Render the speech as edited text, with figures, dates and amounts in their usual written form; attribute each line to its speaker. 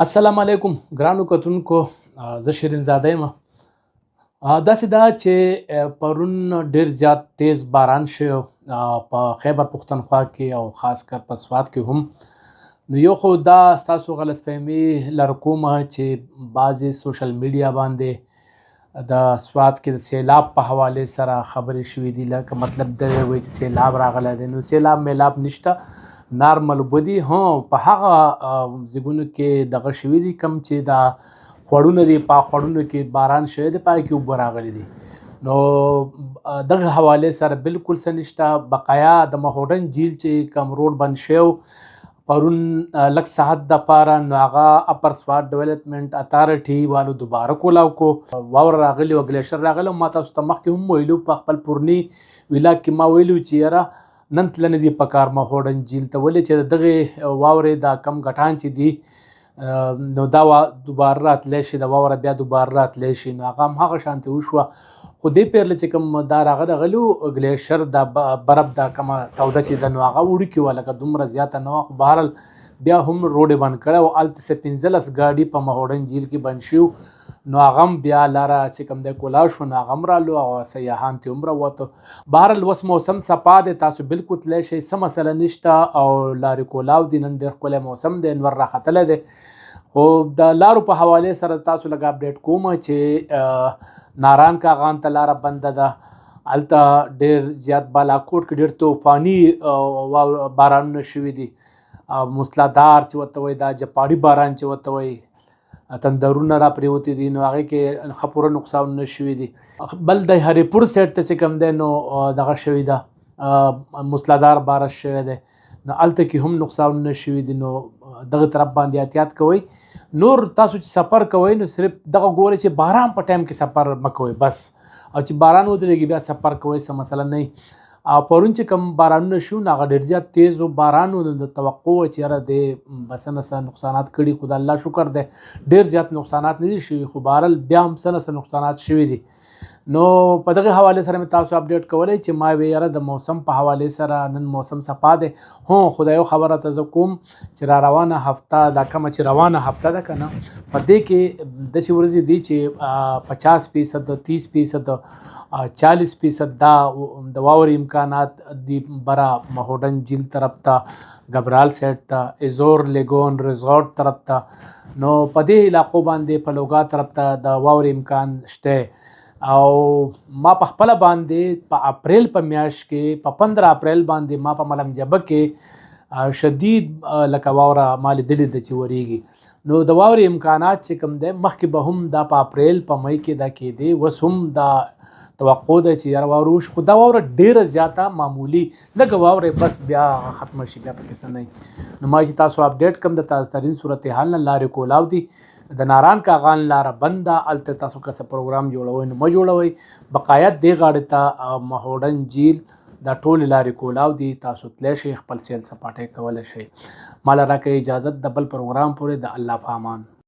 Speaker 1: السلام علیکم ګرانو کتونکو، زه شیرین زاده یم. داسې ده چې پرون ډیر زیات تیز باران شو په خیبر پښتونخوا کې او خاص کر په سوات کې هم. نو یو خو دا ستاسو غلط فهمي لره کومه چې بعضې سوشل میډیا باندې د سوات کې د سیلاب په حوالې سره خبرې شوي دي، لکه مطلب دا وایي چې سیلاب راغلی دی. نو سیلاب میلاب نشته، نارمل اوبه دي. په هغه ځایونو کې دغه شوي دي کوم چې دا خوړونه دي، په خوړونو کې باران شوی دی، پای کې اوبه راغلي دي. نو دغه حوالې سره بالکل څه نشته. بقایا د مهوډن جهیل چې کوم روډ بند شو پرون لږ ساعت دپاره، نو هغه اپر سوات ډیولپمنټ اتارټي والو دوباره کولاو کو. واوره راغلې وه، ګلیشر راغلی. ما تاسو ته مخکې هم ویلو په خپل پورني ویلاګ کې ما ویلو چې یاره نن تلنې دي په کار مهوډن جهیل ته، ولې چې دغې واورې دا کم ګټان چې دي نو دا دوباره راتلی شي، د واوره بیا دوباره راتلی شي. نو هغه هم هغه شانتې وشوه. خو دې پیرله چې کوم دا راغلی ګلیشر دا برف دا کومه توده چې ده، نو هغه وړوکې وه، لکه دومره زیاته نه وه. خو بهرحال بیا هم روډ یې بند کړی و. هلته څه 15 ګاډي په مهوډن جهیل کې بند شوي، نو هغه هم بیا لاره چې کوم دی کولاو شو، نو هغه هم رالو او سیاحان ترې هم راووتو. بهرحال اوس موسم صفا دی، تاسو بالکل تلی شئ، څه مسله نشته. او لارې کولاو دي، نن ډېر ښکلی موسم دی، انور راختلی دی. خو د لارو په حوالې سره تاسو لږ اپډیټ کوم چې ناران کاغان ته لاره بنده ده. هلته ډېر زیات بالاکوټ کې ډېر طوفاني بارانونه شوي دي، موسلادار چې ورته وایي، دا جپاړي باران چې ورته وایي، تندرونه را پریوتي دي. نو هغې کې ښه پوره نقصانونه شوي دي. بل د هریپور سایډ ته چې کوم دی نو دغه شوي ده، موسلادار بارش شوی دی، نو هلته کې هم نقصانونه شوي دي. نو دغه طرف باندې احتیاط کوئ. نور تاسو چې سفر کوئ نو صرف دغه ګورئ چې باران په ټایم کې سفر مه کوئ بس، او چې باران ودرېږي بیا سفر کوئ، څه مسله نه وي. او پرون چې کوم بارانونه شو نو هغه ډېر زیات تیز و باران و. نو د توقع وه چې یاره دی به څه نه څه نقصانات کړي، خو د الله شکر دی ډېر زیات نقصانات نه دي شوي، خو بهرحال بیا هم څه نه څه نقصانات شوي دي. نو په دغه حوالې سره مې تاسو اپډیټ کولی چې ما وی یاره د موسم په حوالې سره نن موسم صفا دی. خو د یو خبره ته زه کوم چې را روانه هفته، دا کومه چې روانه هفته ده که نه، په دې کې داسې ورځې دي چې 50%، 30%، 40% دا د واورې امکانات دي بره مهوډن جهیل طرف ته، ګبرال سایډ ته، ایزور لیګون ریزورټ طرف ته. نو په دې علاقو باندې په لوګا طرف ته د واورې امکان شته. او ما په خپله باندې په اپریل په میاشت کې په 15 اپریل باندې ما په ملم جبه کې شدید لکه واوره ما لیدلې ده چې ورېږي. نو د واورې امکانات چې کوم دی مخکې به هم دا په اپریل په مۍ کې دا کېدی، اوس هم دا توقع ده چې یاره واوره وشي. خو دا واوره ډېره زیاته معمولي لږه واوره بس بیا ختمه شي، بیا پکې څه نه وي. نو ما چې تاسو اپډیټ کوم د تازه ترین صورتحال نه. لارې کولاو دي، د ناران کاغان لاره بنده، هلته تاسو که څه پروګرام جوړوئ نو مه جوړوئ. بقایت دې غاړې ته مهوډن جهیل دا ټولې لارې کولاو دي، تاسو تلی شئ، خپل سیل سپاټی کولی شئ. ما له راکوئ اجازت د بل پروګرام پورې. د الله په امان.